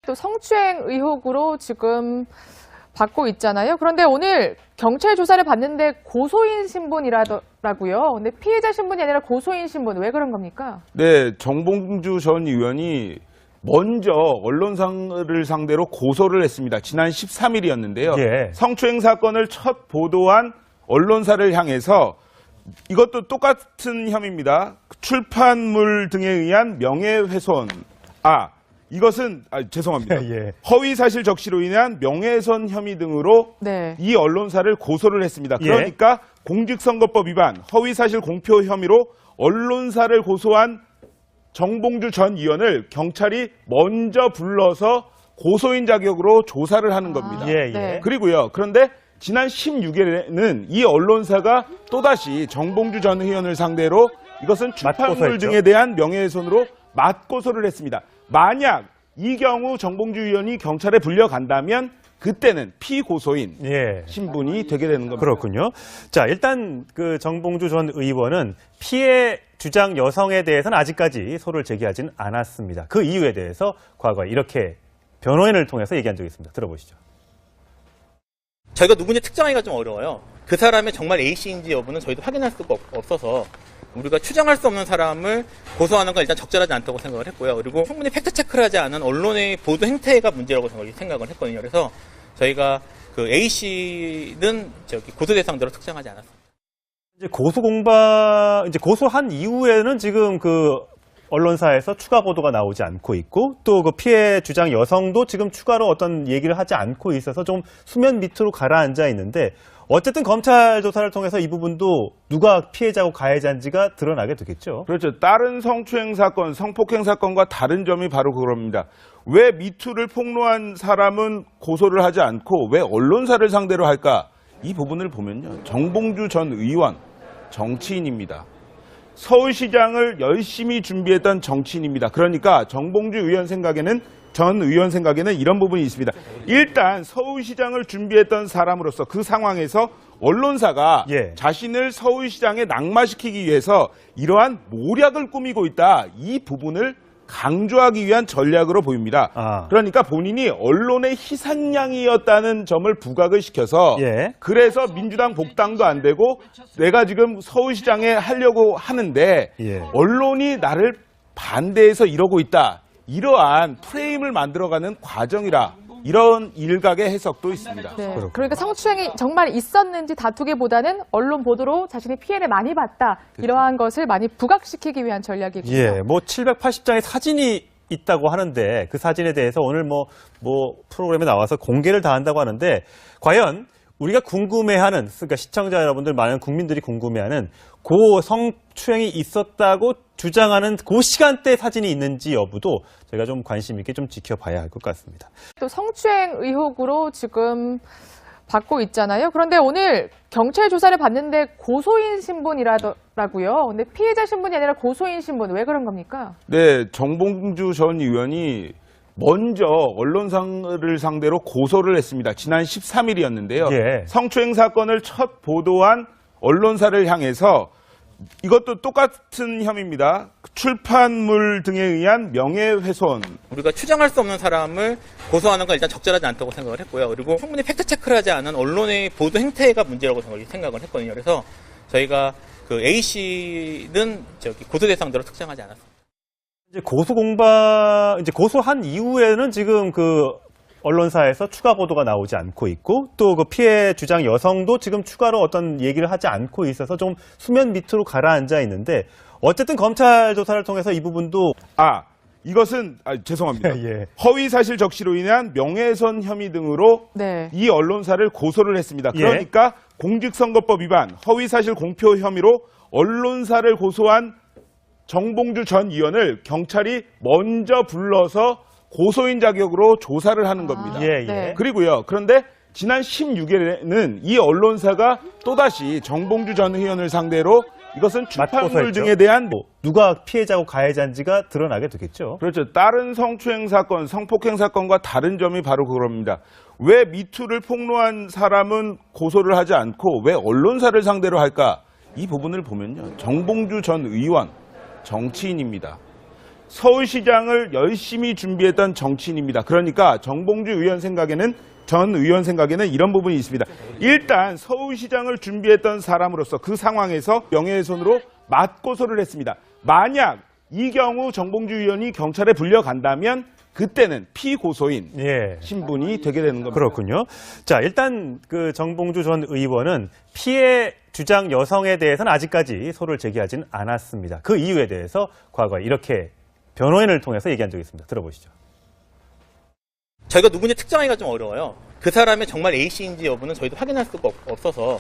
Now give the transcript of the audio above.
또 성추행 의혹으로 지금 받고 있잖아요. 그런데 오늘 경찰 조사를 받는데 고소인 신분이라더라고요. 근데 피해자 신분이 아니라 고소인 신분, 왜 그런 겁니까? 네, 정봉주 전 의원이 먼저 언론사를 상대로 고소를 했습니다. 지난 13일이었는데요. 예. 성추행 사건을 첫 보도한 언론사를 향해서 이것도 똑같은 혐의입니다. 출판물 등에 의한 명예훼손. 죄송합니다. 예. 허위사실 적시로 인한 명예훼손 혐의 등으로 네. 이 언론사를 고소를 했습니다. 그러니까 공직선거법 위반, 허위사실 공표 혐의로 언론사를 고소한 정봉주 전 의원을 경찰이 먼저 불러서 고소인 자격으로 조사를 하는 겁니다. 네. 그리고요. 그런데 지난 16일에는 이 언론사가 또다시 정봉주 전 의원을 상대로 이것은 출판물 맞고소했죠. 등에 대한 명예훼손으로 맞고소를 했습니다. 만약 이 경우 정봉주 의원이 경찰에 불려간다면 그때는 피고소인 신분이 되게 되는 겁니다. 그렇군요. 자, 일단 그 정봉주 전 의원은 피해 주장 여성에 대해서는 아직까지 소를 제기하진 않았습니다. 그 이유에 대해서 과거에 이렇게 변호인을 통해서 얘기한 적이 있습니다. 들어보시죠. 저희가 누군지 특정하기가 좀 어려워요. 그 사람이 정말 A씨인지 여부는 저희도 확인할 수가 없어서 우리가 추정할 수 없는 사람을 고소하는 건 일단 적절하지 않다고 생각을 했고요. 그리고 충분히 팩트체크를 하지 않은 언론의 보도 행태가 문제라고 생각을 했거든요. 그래서 저희가 그 A씨는 고소 대상자로 특정하지 않았습니다. 이제 고소한 이후에는 지금 그 언론사에서 추가 보도가 나오지 않고 있고 또 그 피해 주장 여성도 지금 추가로 어떤 얘기를 하지 않고 있어서 좀 수면 밑으로 가라앉아 있는데 어쨌든 검찰 조사를 통해서 이 부분도 누가 피해자고 가해자인지가 드러나게 되겠죠. 그렇죠. 다른 성추행 사건, 성폭행 사건과 다른 점이 바로 그겁니다. 왜 미투를 폭로한 사람은 고소를 하지 않고 왜 언론사를 상대로 할까? 이 부분을 보면요. 정봉주 전 의원, 정치인입니다. 서울시장을 열심히 준비했던 정치인입니다. 그러니까 정봉주 전 의원 생각에는 이런 부분이 있습니다. 일단 서울시장을 준비했던 사람으로서 그 상황에서 언론사가 자신을 서울시장에 낙마시키기 위해서 이러한 모략을 꾸미고 있다. 이 부분을 강조하기 위한 전략으로 보입니다. 그러니까 본인이 언론의 희생양이었다는 점을 부각을 시켜서 그래서 민주당 복당도 안 되고 내가 지금 서울시장에 하려고 하는데 언론이 나를 반대해서 이러고 있다. 이러한 프레임을 만들어가는 과정이라 이런 일각의 해석도 있습니다. 네. 그러니까 성추행이 정말 있었는지 다투기보다는 언론 보도로 자신이 피해를 많이 봤다. 이러한 것을 많이 부각시키기 위한 전략이군요. 뭐 780장의 사진이 있다고 하는데 그 사진에 대해서 오늘 뭐 프로그램에 나와서 공개를 다 한다고 하는데 과연 우리가 궁금해하는, 그러니까 시청자 여러분들, 많은 국민들이 궁금해하는 그 성추행이 있었다고 주장하는 그 시간대 사진이 있는지 여부도 저희가 좀 관심 있게 좀 지켜봐야 할 것 같습니다. 또 성추행 의혹으로 지금 받고 있잖아요. 그런데 오늘 경찰 조사를 받는데 고소인 신분이라더라고요. 근데 피해자 신분이 아니라 고소인 신분, 왜 그런 겁니까? 네, 정봉주 전 의원이 먼저 언론사를 상대로 고소를 했습니다. 지난 13일이었는데요. 성추행 사건을 첫 보도한 언론사를 향해서 이것도 똑같은 혐의입니다. 출판물 등에 의한 명예훼손. 우리가 추정할 수 없는 사람을 고소하는 건 일단 적절하지 않다고 생각을 했고요. 그리고 충분히 팩트체크를 하지 않은 언론의 보도 행태가 문제라고 생각을 했거든요. 그래서 저희가 그 A씨는 고소 대상자로 특정하지 않았습니다. 이제 고소한 이후에는 지금 그 언론사에서 추가 보도가 나오지 않고 있고 또 그 피해 주장 여성도 지금 추가로 어떤 얘기를 하지 않고 있어서 좀 수면 밑으로 가라앉아 있는데 어쨌든 검찰 조사를 통해서 이 부분도 죄송합니다. 허위사실 적시로 인한 명예훼손 혐의 등으로 이 언론사를 고소를 했습니다. 그러니까 공직선거법 위반, 허위사실 공표 혐의로 언론사를 고소한 정봉주 전 의원을 경찰이 먼저 불러서 고소인 자격으로 조사를 하는 겁니다. 그리고요. 그런데 지난 16일에는 이 언론사가 또다시 정봉주 전 의원을 상대로 이것은 출판물 등에 대한 누가 피해자고 가해자인지가 드러나게 되겠죠. 그렇죠. 다른 성추행 사건, 성폭행 사건과 다른 점이 바로 그겁니다. 왜 미투를 폭로한 사람은 고소를 하지 않고 왜 언론사를 상대로 할까? 이 부분을 보면요. 정봉주 전 의원, 정치인입니다. 서울시장을 열심히 준비했던 정치인입니다. 그러니까 정봉주 의원 생각에는 전 의원 생각에는 이런 부분이 있습니다. 일단 서울시장을 준비했던 사람으로서 그 상황에서 명예훼손으로 맞고소를 했습니다. 만약 이 경우 정봉주 의원이 경찰에 불려간다면 그때는 피고소인 예. 신분이 되게 되는 겁니다. 그렇군요. 자, 일단 그 정봉주 전 의원은 피해 주장 여성에 대해서는 아직까지 소를 제기하지는 않았습니다. 그 이유에 대해서 과거에 이렇게 변호인을 통해서 얘기한 적이 있습니다. 들어보시죠. 저희가 누군지 특정하기가 좀 어려워요. 그 사람의 정말 A씨인지 여부는 저희도 확인할 수가 없어서